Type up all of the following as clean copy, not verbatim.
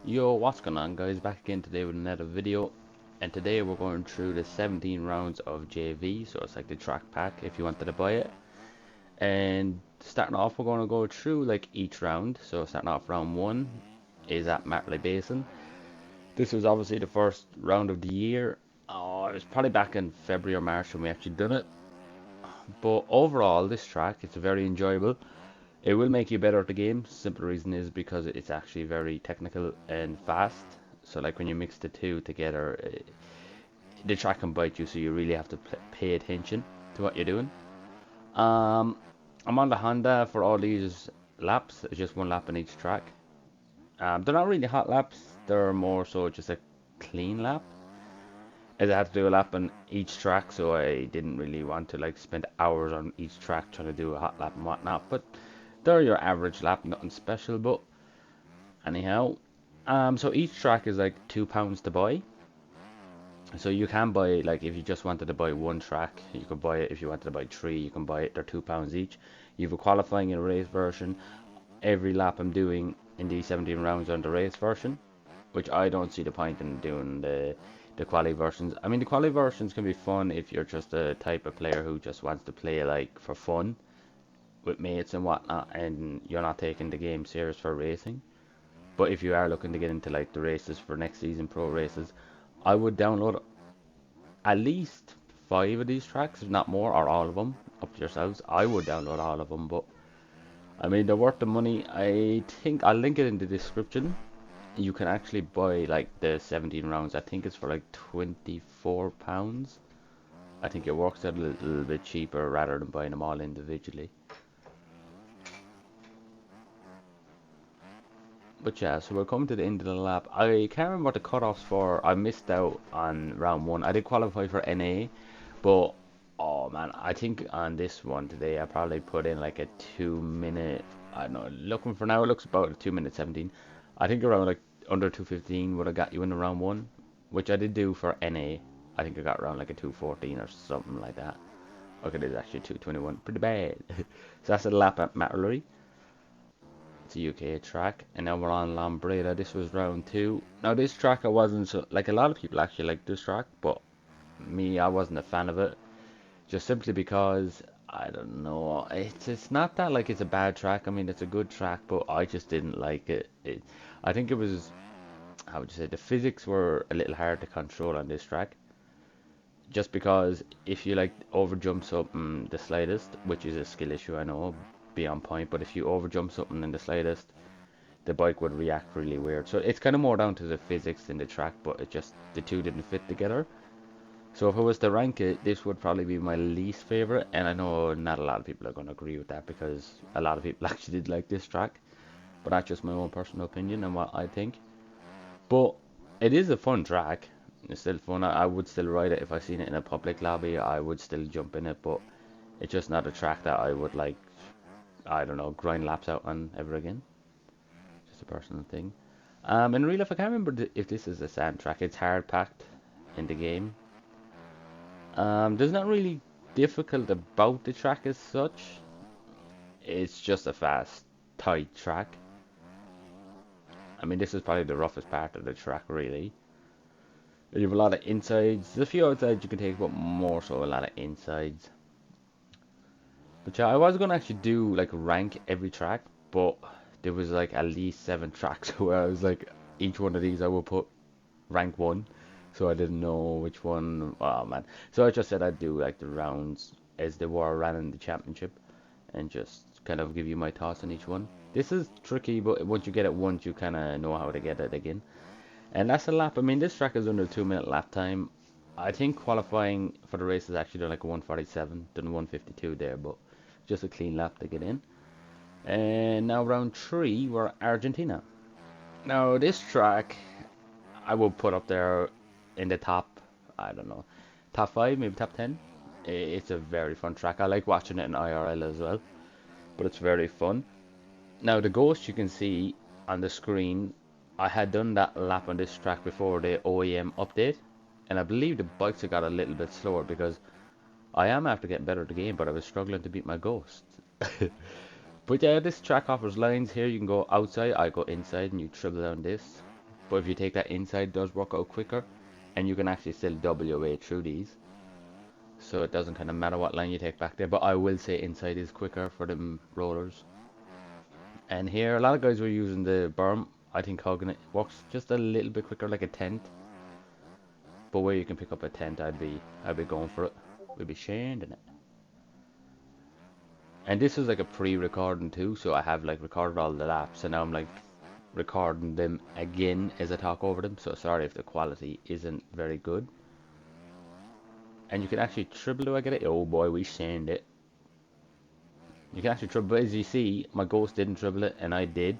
Yo, what's going on guys? Back again today with another video. And today we're going through the 17 rounds of JV, so it's like the track pack if you wanted to buy it. And starting off we're going to go through like each round. So starting off round 1 is at Martley Basin. This was obviously the first round of the year. Oh, it was probably back in February or March when we actually done it. But overall this track, it's very enjoyable. It will make you better at the game. Simple reason is because it's actually very technical and fast. So like when you mix the two together, the track can bite you. So you really have to pay attention to what you're doing. Um, I'm on the Honda for all these laps. It's just one lap on each track. They're not really hot laps. They're more so just a clean lap. As I had to do a lap on each track, so I didn't really want to like spend hours on each track trying to do a hot lap and whatnot. But they're your average lap, nothing special. But anyhow, so each track is like £2 to buy. So you can buy, like if you just wanted to buy one track, you could buy it. If you wanted to buy three, you can buy it. They're £2 each. You have a qualifying and a race version. Every lap I'm doing in these 17 rounds on the race version, which I don't see the point in doing the quali versions. I mean, the quali versions can be fun if you're just a type of player who just wants to play like for fun with mates and whatnot, and you're not taking the game serious for racing. But if you are looking to get into like the races for next season, pro races, I would download at least 5 of these tracks, if not more, or all of them. Up to yourselves. I would download all of them, but I mean they're worth the money. I think I'll link it in the description. You can actually buy like the 17 rounds. I think it's for like £24. I think it works out a little bit cheaper rather than buying them all individually. But yeah, so we're coming to the end of the lap. I can't remember what the cutoffs for. I missed out on round 1. I did qualify for NA, but oh man, I think on this one today I probably put in like a 2 minute. I don't know. Looking for now, it looks about a 2 minute 17. I think around like under 2:15 would have got you in the round 1, which I did do for NA. I think I got around like a 2:14 or something like that. Okay, there's actually 2:21. Pretty bad. So that's a lap at Matterley. It's a UK track, and now we're on Lambreda. This was round 2. Now this track I wasn't so like, a lot of people actually like this track, but me, I wasn't a fan of it, just simply because I don't know. It's not that like it's a bad track. I mean, it's a good track, but I just didn't like it. I think it was, how would you say, the physics were a little hard to control on this track. Just because if you like over jump something the slightest, which is a skill issue, I know, be on point, but if you over jump something in the slightest, the bike would react really weird. So it's kind of more down to the physics than the track, but it just, the two didn't fit together. So if I was to rank it, this would probably be my least favorite, and I know not a lot of people are going to agree with that because a lot of people actually did like this track, but that's just my own personal opinion and what I think. But it is a fun track. It's still fun. I would still ride it if I seen it in a public lobby. I would still jump in it, but it's just not a track that I would like, I don't know, grind laps out on ever again. Just a personal thing. In real life, I can't remember if this is a sand track. It's hard packed in the game. There's not really difficult about the track as such. It's just a fast, tight track. I mean, this is probably the roughest part of the track, really. You have a lot of insides. There's a few outsides you can take, but more so a lot of insides. But yeah, I was gonna actually do like rank every track, but there was like at least 7 tracks where I was like, each one of these I will put rank 1, so I didn't know which one. Oh man, so I just said I'd do like the rounds as they were ran in the championship, and just kind of give you my thoughts on each one. This is tricky, but once you get it once, you kind of know how to get it again. And that's a lap. I mean, this track is under 2 minute lap time. I think qualifying for the race is actually done like 1:47, done 1:52 there, but just a clean lap to get in. And now round 3, we're Argentina. Now this track, I will put up there in the top, I don't know, top 5, maybe top 10. It's a very fun track. I like watching it in IRL as well, but it's very fun. Now the ghost you can see on the screen, I had done that lap on this track before the OEM update, and I believe the bikes have got a little bit slower because I am after getting better at the game, but I was struggling to beat my ghost. But yeah, this track offers lines here. You can go outside, I go inside, and you triple down this. but if you take that inside, it does work out quicker, and you can actually still double your way through these. So it doesn't kind of matter what line you take back there, but I will say inside is quicker for them rollers. And here, a lot of guys were using the berm. I think hugging it works just a little bit quicker, like a tent. But where you can pick up a tent, I'd be going for it. We'd be shanding it. And this is like a pre-recording too, so I have like recorded all the laps, and now I'm like recording them again as I talk over them. So sorry if the quality isn't very good. And you can actually triple, do I get it? Oh boy, we sand it. You can actually triple, but as you see, my ghost didn't triple it, and I did.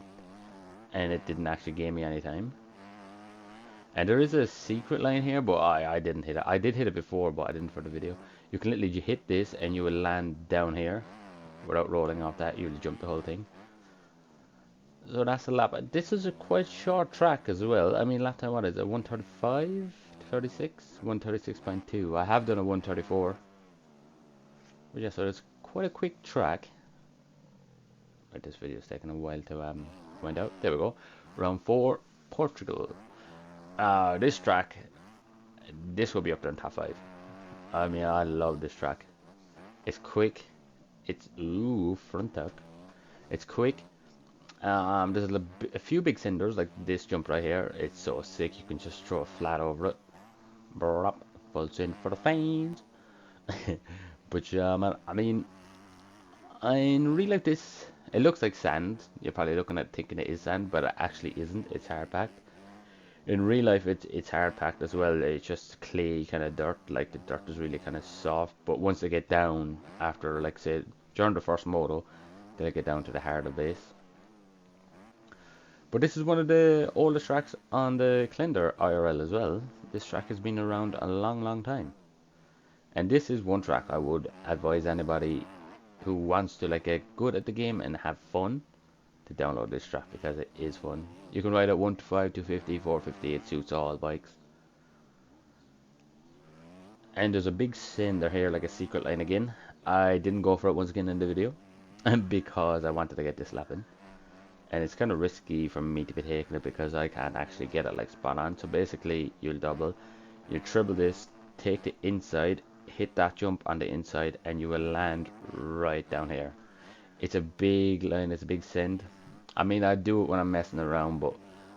And it didn't actually gain me any time. And there is a secret line here, but I didn't hit it. I did hit it before, but I didn't for the video. You can literally hit this, and you will land down here. Without rolling off that, you'll jump the whole thing. So that's a lap. This is a quite short track as well. I mean, lap time, what is it? 135? 36? 136.2. I have done a 134. But yeah, so it's quite a quick track. Right, this video is taking a while to find out. There we go. Round 4, Portugal. This track, this will be up there in top 5. I mean, I love this track. It's quick. It's, ooh, front tuck. It's quick. There's a few big cinders, like this jump right here. It's so sick, you can just throw a flat over it. Brrrr, full send for the fans. But yeah, man, I mean, in real life, this, it looks like sand. You're probably looking at thinking it is sand, but it actually isn't. It's hard packed. In real life, it's hard packed as well. It's just clay kind of dirt. Like the dirt is really kind of soft. But once they get down, after like say during the first moto, they get down to the harder base. But this is one of the oldest tracks on the calendar IRL as well. This track has been around a long, long time. And this is one track I would advise anybody who wants to like get good at the game and have fun to download this track, because it is fun. You can ride it 125, 250, 450, it suits all bikes. And there's a big cinder here, like a secret line again. I didn't go for it once again in the video because I wanted to get this lap in. And it's kind of risky for me to be taking it because I can't actually get it like spot on. So basically you'll double, you triple this, take the inside, hit that jump on the inside, and you will land right down here. It's a big line, it's a big send. I mean, I do it when I'm messing around, but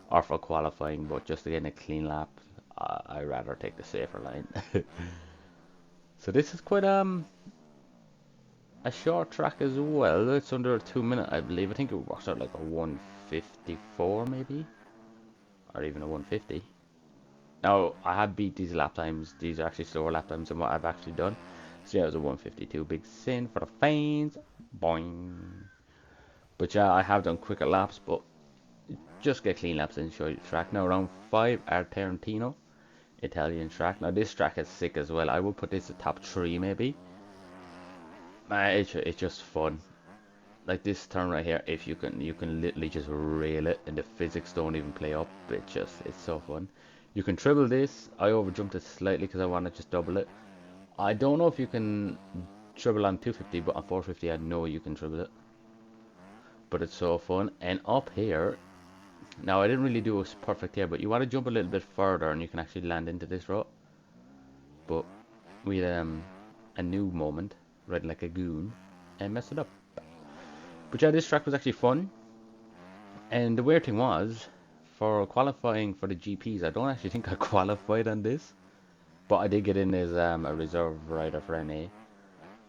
or for qualifying, but just to get a clean lap, I rather take the safer line. So this is quite a short track as well. It's under a 2 minute, I believe. I think it works out like a 154 maybe, or even a 150. Now I have beat these lap times. These are actually slower lap times than what I've actually done. So yeah, it was a 152. Big sin for the fans. Boing. But yeah, I have done quicker laps, but just get clean laps and show you the track. Now round 5 are Tarantino, Italian track. Now this track is sick as well. I would put this at top 3 maybe. It's just fun. Like this turn right here, if you can literally just rail it, and the physics don't even play up. It's so fun. You can triple this. I overjumped it slightly because I want to just double it. I don't know if you can triple on 250, but on 450 I know you can triple it. But it's so fun. And up here, now I didn't really do it perfect here, but you want to jump a little bit further and you can actually land into this route. But we had a new moment, riding like a goon, and messed it up. But yeah, this track was actually fun. And the weird thing was, for qualifying for the GPs, I don't actually think I qualified on this. But I did get in as a reserve rider for NA.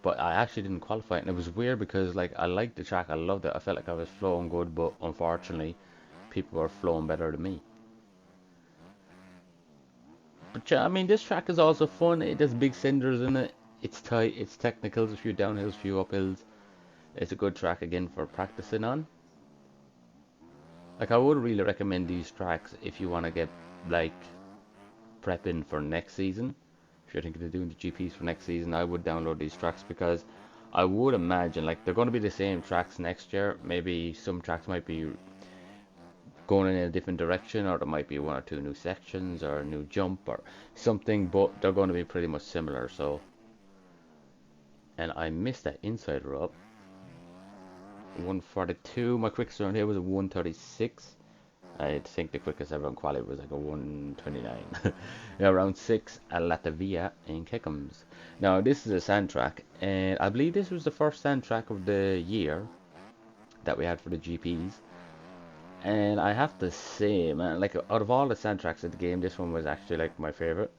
But I actually didn't qualify, and it was weird because like I liked the track, I loved it, I felt like I was flowing good, but unfortunately people were flowing better than me. But yeah, I mean, this track is also fun. It has big cinders in it, it's tight, it's technicals, a few downhills, a few uphills. It's a good track again for practicing on. Like I would really recommend these tracks if you want to get like prepping for next season. If you're thinking of doing the GPs for next season, I would download these tracks because I would imagine like they're going to be the same tracks next year. Maybe some tracks might be going in a different direction, or there might be 1 or 2 new sections or a new jump or something, but they're going to be pretty much similar. So, and I missed that inside rope. 142. My quickest round here was a 136. I think the quickest ever on quali was like a 1:29. Now round 6 at Latvia in Kekums. Now this is a sand track, and I believe this was the first sand track of the year that we had for the GPs. And I have to say, man, like out of all the sand tracks in the game, this one was actually like my favorite.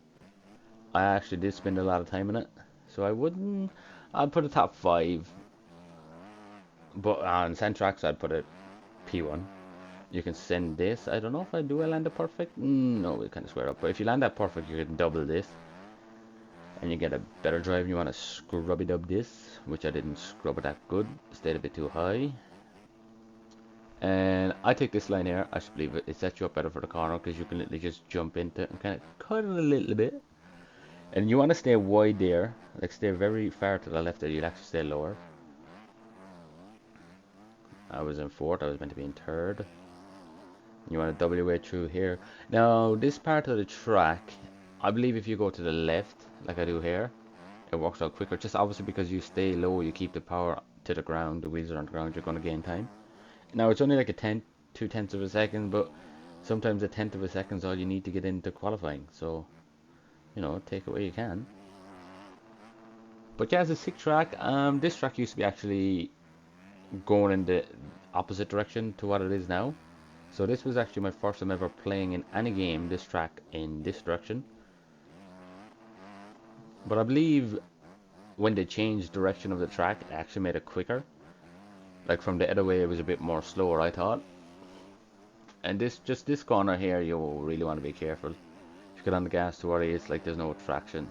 I actually did spend a lot of time in it, so I wouldn't. I'd put a top 5, but on sand tracks I'd put it P1. You can send this. I don't know if I do. I land it perfect. No, we kind of square up. But if you land that perfect, you can double this, and you get a better drive. You want to scrubby dub this, which I didn't scrub it that good. Stayed a bit too high. And I take this line here. I should believe it. It sets you up better for the corner because you can literally just jump into it and kind of cut it a little bit. And you want to stay wide there, like stay very far to the left there. You'll actually stay lower. I was in 4th. I was meant to be in 3rd. You want to double your way through here. Now, this part of the track, I believe if you go to the left, like I do here, it works out quicker. Just obviously because you stay low, you keep the power to the ground, the wheels are on the ground, you're going to gain time. Now, it's only like a 2/10 of a second, but sometimes a 1/10 of a second is all you need to get into qualifying. So, you know, take it where you can. But yeah, it's a sick track. This track used to be actually going in the opposite direction to what it is now. So this was actually my first time ever playing in any game this track in this direction. But I believe when they changed direction of the track, it actually made it quicker. Like from the other way, it was a bit more slower, I thought. And this corner here, you really want to be careful. If you get on the gas too early, it's like there's no traction.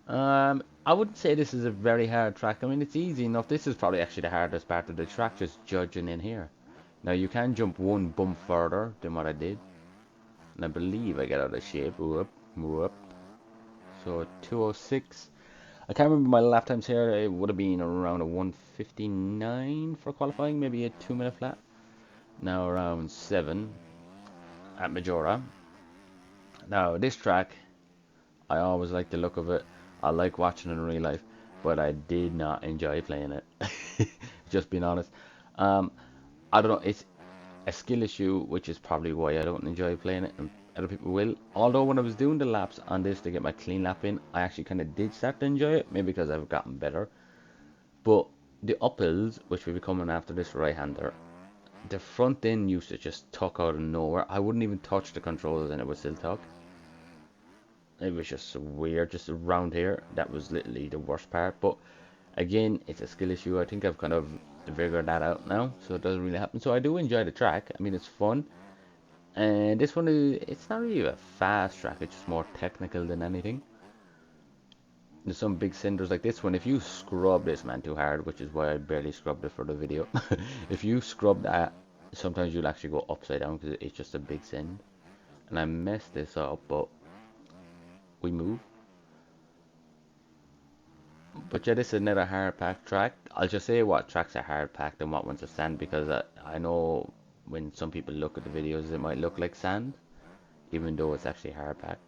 I wouldn't say this is a very hard track. I mean, it's easy enough. This is probably actually the hardest part of the track, just judging in here. Now you can jump one bump further than what I did. And I believe I get out of shape. Whoop, whoop. So 206. I can't remember my lap times here. It would have been around a 1:59 for qualifying, maybe a 2-minute flat. Now around 7 at Majora. Now this track, I always like the look of it. I like watching it in real life, but I did not enjoy playing it. Just being honest. Um, I don't know. It's a skill issue, which is probably why I don't enjoy playing it, and other people will. Although when I was doing the laps on this to get my clean lap in, I actually kind of did start to enjoy it, maybe because I've gotten better. But the uphills, which will be coming after this right-hander, the front end used to just tuck out of nowhere. I wouldn't even touch the controls and it would still tuck. It was just weird, just around here. That was literally the worst part. But again, it's a skill issue. I think I've kind of figured that out now, so it doesn't really happen. So I do enjoy the track. I mean, it's fun. And this one is, it's not really a fast track, it's just more technical than anything. There's some big cinders like this one. If you scrub this, man, too hard, which is why I barely scrubbed it for the video. If you scrub that, sometimes you'll actually go upside down because it's just a big cind. And I messed this up, but we move. But yeah, this is another hard packed track. I'll just say what tracks are hard packed and what ones are sand, because I know when some people look at the videos, it might look like sand, even though it's actually hard packed.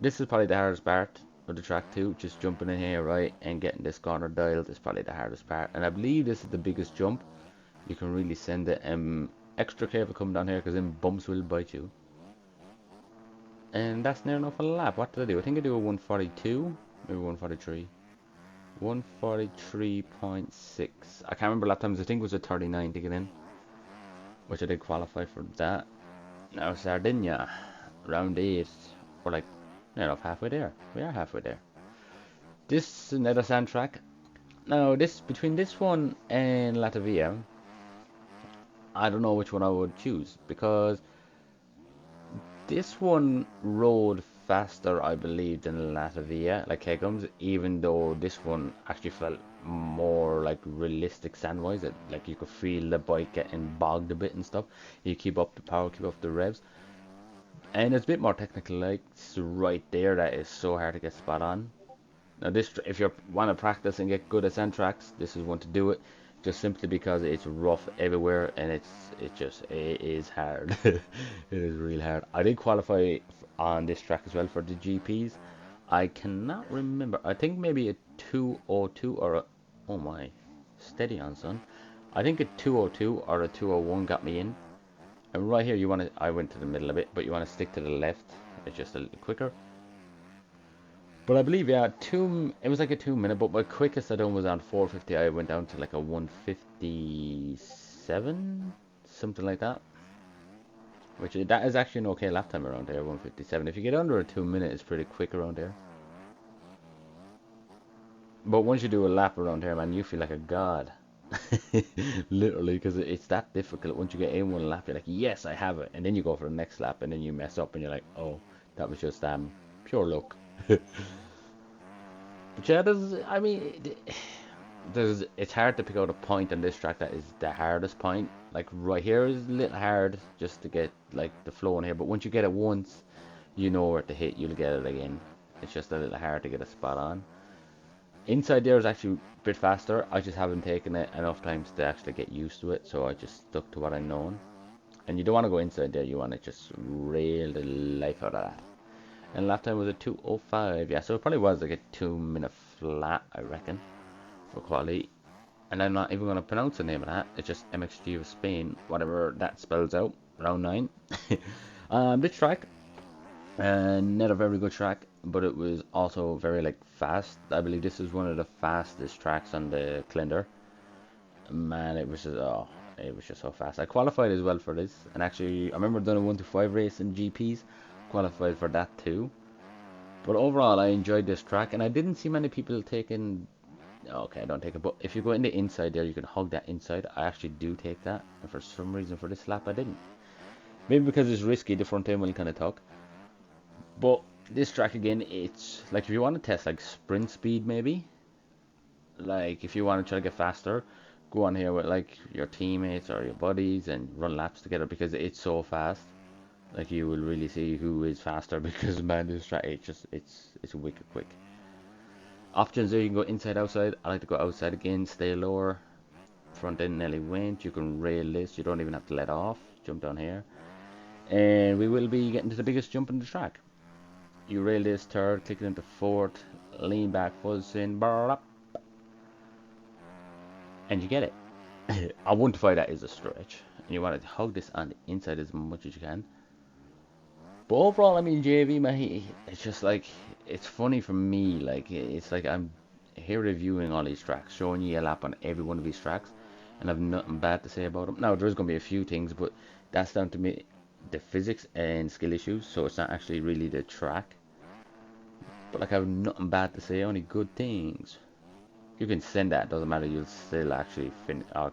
This is probably the hardest part of the track too, just jumping in here, right, and getting this corner dialed is probably the hardest part. And I believe this is the biggest jump. You can really send it. Extra careful coming down here because then bumps will bite you. And that's near enough a lap. What did I do? I think I do a 142, maybe 143. 143.6. I can't remember lap times. I think it was a 39 to get in, which I did qualify for that. Now Sardinia, round 8. We're like near enough halfway there. We are halfway there. This is another sand track. Now this, between this one and Latvia, I don't know which one I would choose, because this one rode faster, I believe, than Latvia, like Kegums, even though this one actually felt more like realistic sand-wise. Like you could feel the bike getting bogged a bit and stuff. You keep up the power, keep up the revs. And it's a bit more technical, like it's right there that is so hard to get spot on. Now this, if you want to practice and get good at sand tracks, this is one to do it. Just simply because it's rough everywhere and it is hard. It is real hard. I did qualify on this track as well for the GPs. I cannot remember. I think maybe a 202 or a, oh my, steady on son. I think a 202 or a 201 got me in. And right here, you want to, I went to the middle a bit, but you want to stick to the left. It's just a little quicker. But I believe, yeah, it was like a 2 minute, but my quickest I done was on 450. I went down to like a 157, something like that. That is actually an okay lap time around there, 157. If you get under a 2 minute, it's pretty quick around there. But once you do a lap around here, man, you feel like a god. Literally, because it's that difficult. Once you get in one lap, you're like, yes, I have it. And then you go for the next lap, and then you mess up, and you're like, oh, that was just pure luck. But yeah, I mean, it's hard to pick out a point on this track that is the hardest point. Like right here is a little hard just to get like the flow in here, but once you get it once, you know where to hit, you'll get it again. It's just a little hard to get a spot on. Inside there is actually a bit faster. I just haven't taken it enough times to actually get used to it, so I just stuck to what I known. And you don't want to go inside there, you want to just rail the life out of that. And lap time was a 2:05, yeah, so it probably was like a 2 minute flat, I reckon, for quality. And I'm not even going to pronounce the name of that. It's just Mxgp of Spain, whatever that spells out. Round 9. This track, not a very good track, but it was also very like fast. I believe this is one of the fastest tracks on the calendar. Man, it was just so fast. I qualified as well for this, and actually, I remember doing a 1 to 5 race in GPs. Qualified for that too. But overall, I enjoyed this track, and I didn't see many people taking. Okay, I don't take it, but if you go in the inside there, you can hug that inside. I actually do take that, and for some reason for this lap, I didn't. Maybe because it's risky, the front end will kind of talk. But this track again, it's like if you want to test like sprint speed, maybe. Like if you want to try to get faster, go on here with like your teammates or your buddies and run laps together because it's so fast. Like you will really see who is faster because man, this track it's wicked quick. Options there, you can go inside, outside. I like to go outside again, stay lower. Front end nearly went. You can rail this. You don't even have to let off. Jump down here. And we will be getting to the biggest jump in the track. You rail this third, click it into fourth, lean back, full spin, up, and you get it. I wouldn't find that is a stretch. And you want to hug this on the inside as much as you can. But overall, I mean, JV, man, it's just like, it's funny for me. Like, it's like I'm here reviewing all these tracks, showing you a lap on every one of these tracks, and I've nothing bad to say about them. Now, there's going to be a few things, but that's down to me, the physics and skill issues, so it's not actually really the track. But like, I have nothing bad to say, only good things. You can send that, doesn't matter, you'll still actually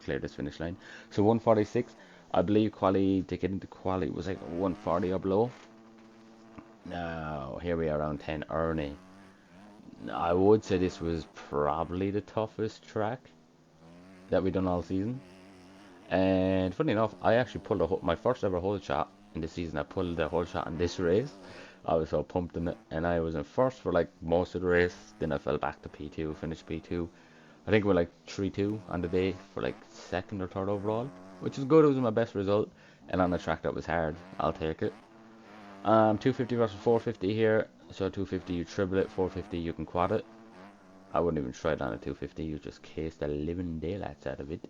clear this finish line. So 146, I believe quality, to get into quality was like 140 or below. Now, here we are around 10 Ernie. I would say this was probably the toughest track that we've done all season. And funny enough, I actually pulled my first ever whole shot in the season. I pulled the whole shot in this race. I was so pumped in it, and I was in first for like most of the race. Then I fell back to P2, finished P2. I think we're like 3-2 on the day for like second or third overall, which is good. It was my best result, and on a track that was hard, I'll take it. 250 versus 450 here. So 250 you triple it, 450 you can quad it. I wouldn't even try it on a 250, you just case the living daylights out of it.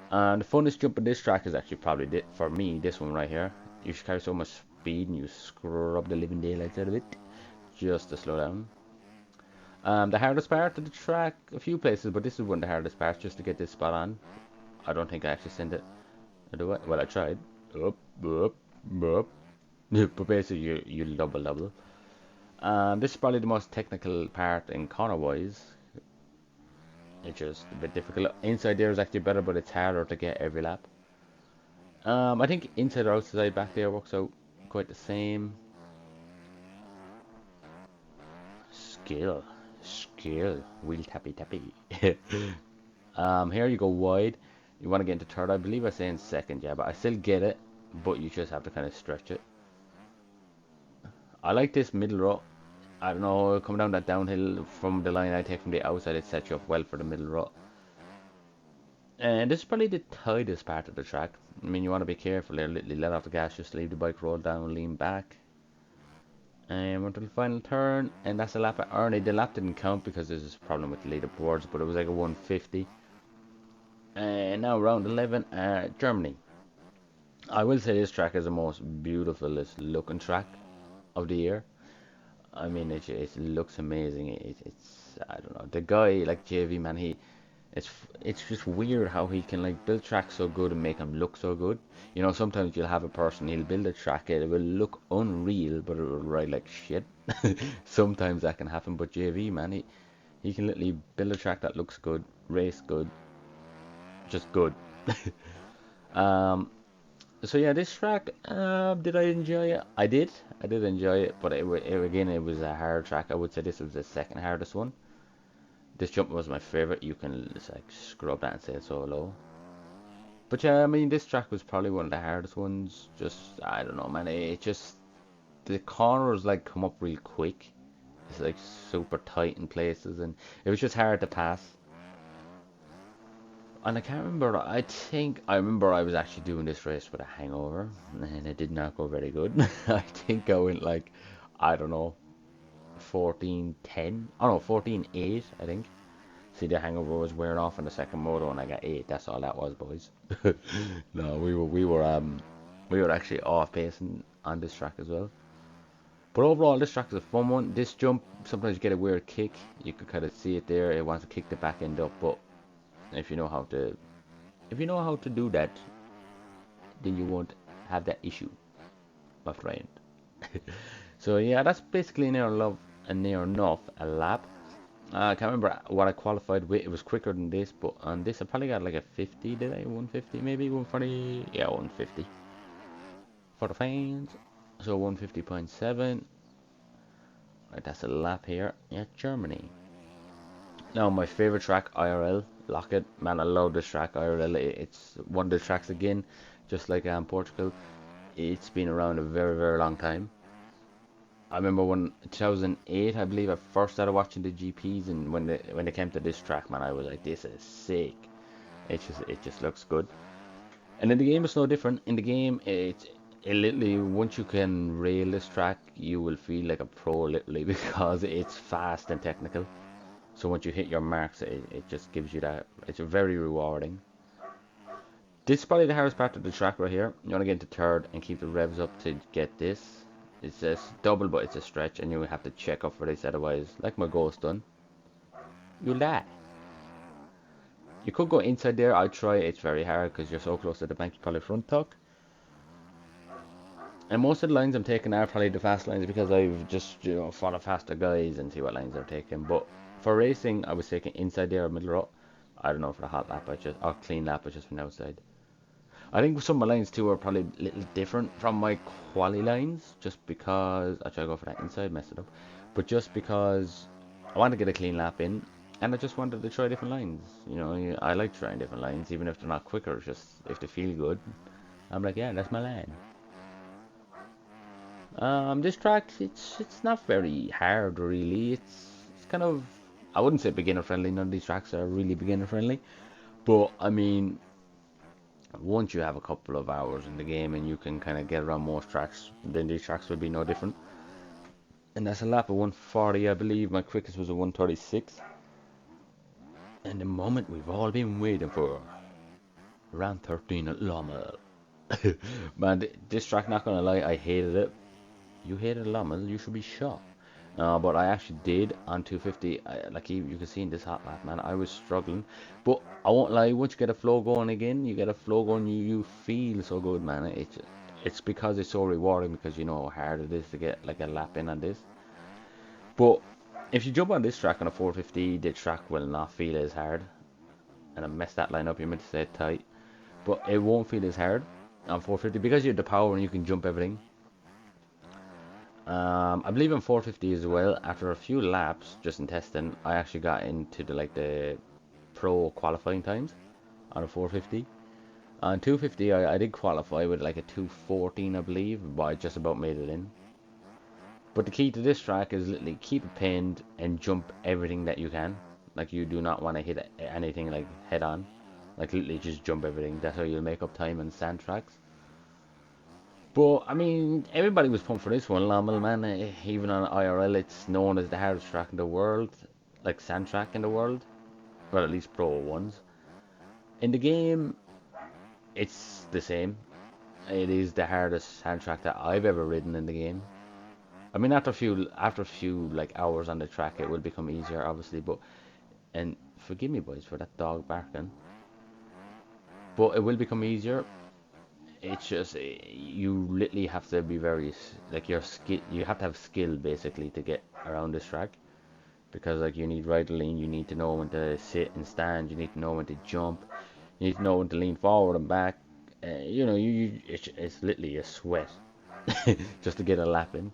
And the funnest jump in this track is actually probably, for me, this one right here. You carry so much speed and you scrub the living daylights out of it just to slow down. The hardest part of the track, a few places, but this is one of the hardest parts just to get this spot on. I don't think I actually sent it. Well, I tried. Up, up, up. But basically, you'll double. This is probably the most technical part in corner wise. It's just a bit difficult. Inside there is actually better, but it's harder to get every lap. I think inside or outside back there works out quite the same. Skill, wheel tappy. Here you go wide. You want to get into third. I believe I say in second, yeah, but I still get it. But you just have to kind of stretch it. I like this middle row. I don't know, coming down that downhill from the line I take from the outside, it sets you up well for the middle row. And this is probably the tightest part of the track. I mean, you want to be careful there. Let off the gas, just leave the bike roll down, lean back. And we're to the final turn, and that's a lap at Ernie. The lap didn't count because there's this problem with the leaderboards, but it was like a 150. And now round 11, Germany. I will say this track is the most beautifulest looking track of the year. I mean, it looks amazing. It's I don't know, the guy like JV man. It's just weird how he can like build tracks so good and make them look so good. You know, sometimes you'll have a person, he'll build a track, it will look unreal, but it will ride like shit. Sometimes that can happen, but JV man, he can literally build a track that looks good, race good, just good. Um, so yeah, this track, did I enjoy it? I did enjoy it, but again, it was a hard track. I would say this was the second hardest one. This jump was my favorite. You can just like scrub that and say it's so low. But yeah, I mean, this track was probably one of the hardest ones. Just, I don't know, man. It just, the corners like come up real quick. It's like super tight in places, and it was just hard to pass. And I can't remember, I think, I remember I was actually doing this race with a hangover, and it did not go very good. I think I went like, I don't know, 14:10. Oh no, 14:8, I think. See, the hangover was wearing off in the second moto, and I got 8. That's all that was, boys. No, we were actually off pacing on this track as well. But overall, this track is a fun one. This jump, sometimes you get a weird kick. You can kind of see it there. It wants to kick the back end up, but if you know how to, if you know how to do that, then you won't have that issue, my friend. So yeah, that's basically near enough a lap. I can't remember what I qualified with. It was quicker than this, but on this I probably got like a 50, did I? 150 maybe? 140? Yeah, 150 for the fans. So 150.7. Right, that's a lap here at Germany. Now my favorite track, IRL, Lock It. Man, I love this track, IRL. It's one of the tracks again, just like Portugal. It's been around a very, very long time. I remember when 2008, I believe, I first started watching the GPs, and when they came to this track, man, I was like, this is sick. It just looks good. And in the game, it's no different. In the game, it literally once you can rail this track, you will feel like a pro literally because it's fast and technical. So once you hit your marks, it just gives you that. It's very rewarding. This is probably the hardest part of the track right here. You want to get into third and keep the revs up to get this. It's just double, but it's a stretch, and you have to check up for this, otherwise, like my ghost done, you'll die. You could go inside there. I try. It's very hard because you're so close to the bank. You probably front tuck. And most of the lines I'm taking are probably the fast lines because I've just follow faster guys and see what lines they're taking. But for racing, I was taking inside there or middle row. I don't know for the hot lap, or clean lap, I just went outside. I think some of my lines too are probably a little different from my quali lines, just because I try to go for that inside, mess it up. But just because I want to get a clean lap in, and I just wanted to try different lines. I like trying different lines, even if they're not quicker. Just if they feel good, I'm like, yeah, that's my line. This track, it's not very hard really. It's kind of, I wouldn't say beginner friendly. None of these tracks are really beginner friendly, but I mean, once you have a couple of hours in the game and you can kind of get around most tracks, then these tracks will be no different. And that's a lap of 140, I believe. My quickest was a 136. And the moment we've all been waiting for, round 13 at Lommel. Man, this track, not gonna lie, I hated it. You hated Lommel, you should be shot. But I actually did on 250. Like you can see in this hot lap, man, I was struggling. But I won't lie, once you get a flow going again, you get a flow going, you feel so good, man. It's because it's so rewarding because you know how hard it is to get like a lap in on this. But if you jump on this track on a 450, the track will not feel as hard. And I messed that line up, you meant to say it tight. But it won't feel as hard on 450 because you have the power and you can jump everything. I believe in 450 as well. After a few laps, just in testing, I actually got into the pro qualifying times on a 450. On 250, I did qualify with like a 214, I believe, but I just about made it in. But the key to this track is literally keep it pinned and jump everything that you can. Like you do not want to hit anything like head on. Like literally just jump everything. That's how you'll make up time on sand tracks. But I mean, everybody was pumped for this one. Lamel, man, even on IRL, it's known as the hardest track in the world, like sand track in the world. Well, at least pro ones. In the game, it's the same. It is the hardest hand track that I've ever ridden in the game. I mean, after a few like hours on the track, it will become easier, obviously. But and forgive me, boys, for that dog barking. But it will become easier. It's just you literally have to be like your skill. You have to have skill basically to get around this track because like you need right lean. You need to know when to sit and stand. You need to know when to jump. You need to know when to lean forward and back. You know, it's literally a sweat just to get a lap in.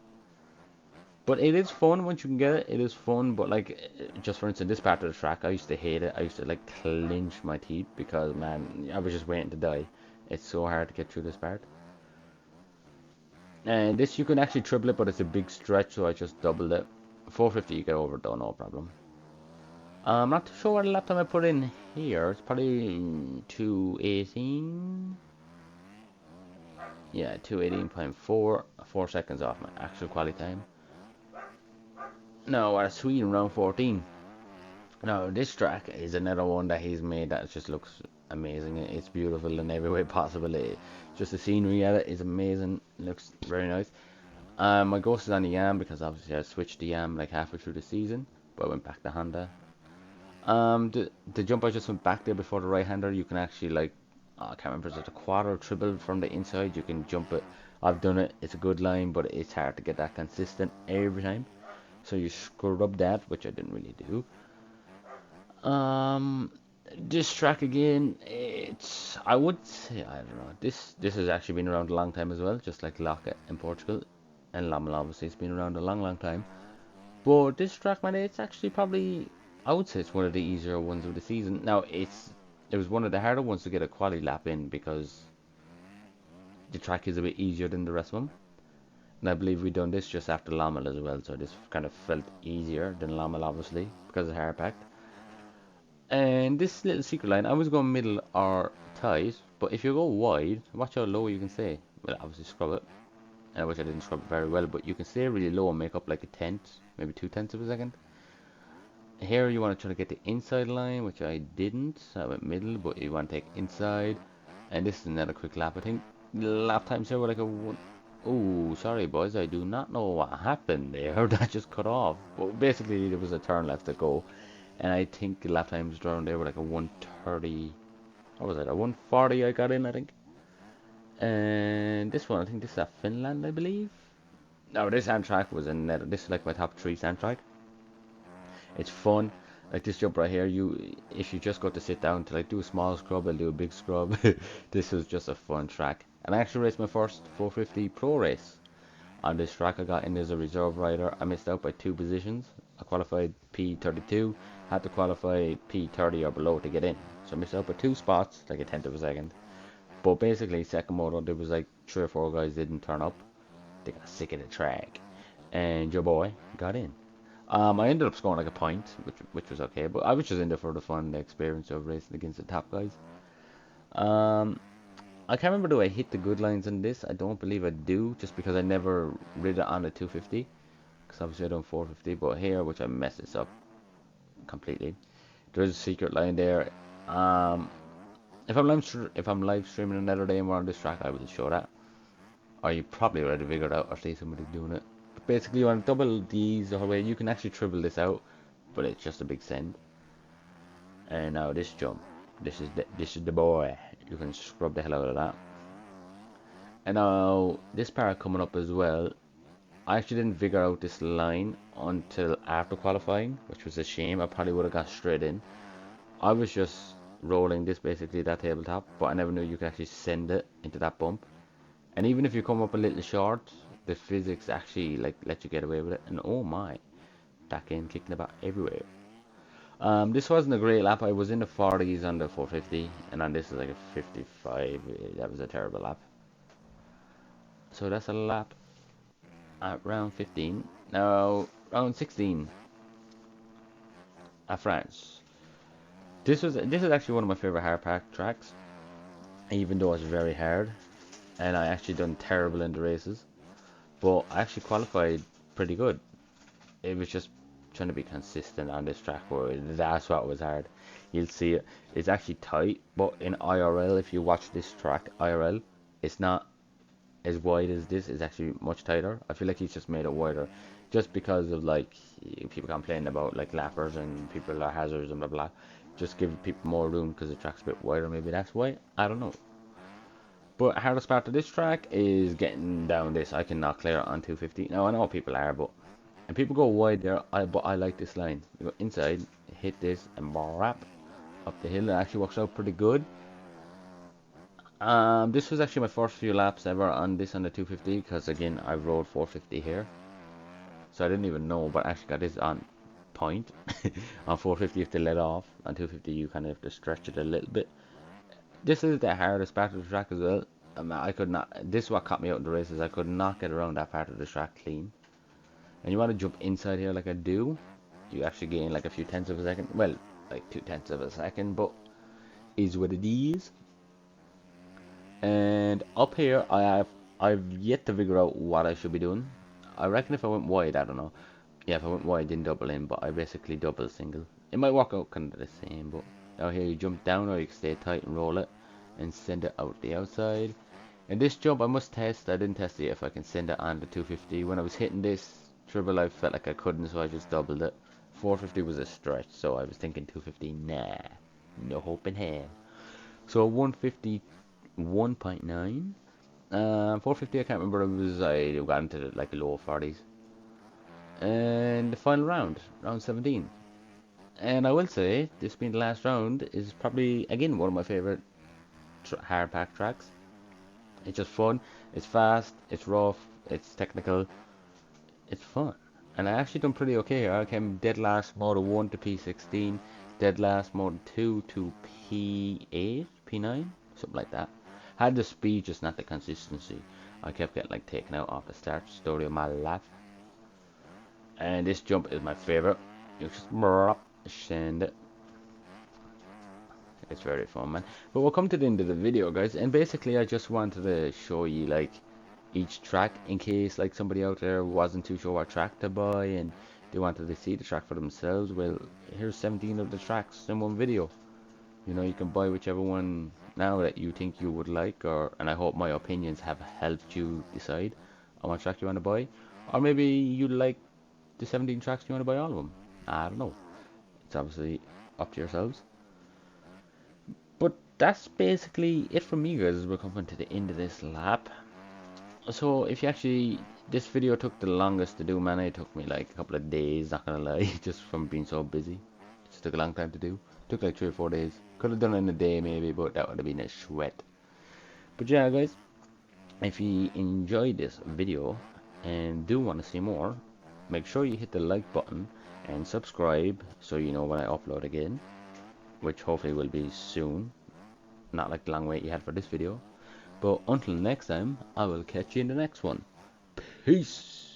But it is fun once you can get it. It is fun, but like just for instance, this part of the track, I used to hate it. I used to like clench my teeth because man, I was just waiting to die. It's so hard to get through this part. And this you can actually triple it, but it's a big stretch, so I just doubled it. 450 you get over though, no problem. I'm not too sure what lap time I put in here. It's probably 218. Yeah, 218.4. 4 seconds off my actual quality time. No, Sweden round 14. No, this track is another one that he's made that just looks amazing. It's beautiful in every way possible. Just the scenery at it is amazing. It looks very nice. My ghost is on the Yam because obviously I switched the Yam like halfway through the season, but I went back to Honda. The jump I just went back there before the right hander. You can actually like I can't remember is it a quad or triple from the inside. You can jump it. I've done it. It's a good line, but it's hard to get that consistent every time. So you scrub that, which I didn't really do. Um, this track again, it's I would say I don't know. This has actually been around a long time as well, just like Locket in Portugal, and Lamel obviously it's been around a long time. But this track, man, it's actually probably I would say it's one of the easier ones of the season. Now it was one of the harder ones to get a quality lap in because the track is a bit easier than the rest of them. And I believe we done this just after Lamel as well, so this kind of felt easier than Lamel obviously because it's hard packed. And this little secret line, I was going middle or tight, but if you go wide, watch how low you can stay. Well, obviously scrub it, and I wish I didn't scrub it very well, but you can stay really low and make up like a tenth, maybe 2/10 of a second. Here you want to try to get the inside line, which I didn't, so I went middle, but you want to take inside. And this is another quick lap, I think. Lap times here were like a one. Oh, sorry boys, I do not know what happened there. That just cut off. But basically, there was a turn left to go. And I think the lap times around there were like a 130. What was it? A 140 I got in, I think. And this one, I think this is at Finland, I believe. No, this sand track was in. This is like my top three sand track. It's fun. Like this jump right here, if you just got to sit down to like do a small scrub, I'll do a big scrub. This was just a fun track. And I actually raced my first 450 pro race on this track. I got in as a reserve rider. I missed out by 2 positions. I qualified P32, had to qualify P30 or below to get in. So I missed out by 2 spots, like a tenth of a second. But basically, second moto, there was like 3 or 4 guys didn't turn up. They got sick of the track, and your boy got in. I ended up scoring like a point, which was okay, but I was just in there for the fun, the experience of racing against the top guys. Um, I can't remember do I hit the good lines in this. I don't believe I do, just because I never rid it on the 250, because obviously I done 450. But here, which I messed this up completely. There's a secret line there. Um, if I'm live streaming another day and we're on this track, I will show that. Or you probably already figured out, or see somebody doing it. Basically, you want to double these the whole way. You can actually triple this out, but it's just a big send. And now this jump, this is the boy. You can scrub the hell out of that. And now this part coming up as well. I actually didn't figure out this line until after qualifying, which was a shame. I probably would have got straight in. I was just rolling this basically that tabletop, but I never knew you could actually send it into that bump. And even if you come up a little short, the physics actually like let you get away with it. And oh my, back in kicking about everywhere. This wasn't a great lap. I was in the 40s on the 450, and on this is like a 55. That was a terrible lap. So that's a lap at round 15. Now round 16 at France. This is actually one of my favorite hard pack tracks, even though it's very hard, and I actually done terrible in the races, but I actually qualified pretty good. It was just trying to be consistent on this track where that's what was hard. you'll see it. It's actually tight, but in IRL, if you watch this track IRL, it's not as wide as this. It's actually much tighter. I feel like he's just made it wider, just because of like people complaining about like lappers and people are hazards and blah blah. Just give people more room because the track's a bit wider. Maybe that's why. I don't know. But hardest part of this track is getting down this. I cannot clear it on 250. Now I know people are, but and people go wide there. But I like this line. You go inside, hit this, and wrap up the hill. It actually works out pretty good. This was actually my first few laps ever on this on the 250 because again I rode 450 here, so I didn't even know, but I actually got this on point. On 450 you have to let off. On 250 you kind of have to stretch it a little bit. This is the hardest part of the track as well. I could not. This is what caught me out in the races. I could not get around that part of the track clean. And you want to jump inside here like I do, you actually gain like a few tenths of a second. Well, like 2/10 of a second, but is what it is. And up here, I've yet to figure out what I should be doing. I reckon if I went wide, I don't know. Yeah, if I went wide, then double in, but I basically double single. It might work out kind of the same, but out here you jump down or you can stay tight and roll it and send it out the outside. And this jump I must test. I didn't test it if I can send it on the 250. When I was hitting this triple, I felt like I couldn't, so I just doubled it. 450 was a stretch, so I was thinking 250. Nah, no hope in hell. So 150, 1.9. 450, I can't remember. I got into like the low 40s. And the final round, round 17. And I will say, this being the last round, is probably again one of my favorite hard pack tracks. It's just fun. It's fast. It's rough. It's technical. It's fun. And I actually done pretty okay here. I came dead last mode 1 to P16, dead last mode 2 to P8, P9, something like that. Had the speed, just not the consistency. I kept getting like taken out off the start. Story of my life. And this jump is my favorite. You just send it. It's very fun, man. But we'll come to the end of the video, guys. And basically, I just wanted to show you like each track in case like somebody out there wasn't too sure what track to buy and they wanted to see the track for themselves. Well, here's 17 of the tracks in one video. You know, you can buy whichever one now that you think you would like, or and I hope my opinions have helped you decide on what track you want to buy, or maybe you like the 17 tracks, you want to buy all of them. I don't know. It's obviously up to yourselves. But that's basically it from me, guys. We're coming to the end of this lap. So if you actually, this video took the longest to do, man. It took me like a couple of days, not gonna lie, just from being so busy. It just took a long time to do. Took like 3 or 4 days. Could have done it in a day maybe, but that would have been a sweat. But yeah, guys, if you enjoyed this video and do want to see more, make sure you hit the like button and subscribe so you know when I upload again, which hopefully will be soon. Not like the long wait you had for this video. But until next time, I will catch you in the next one. Peace!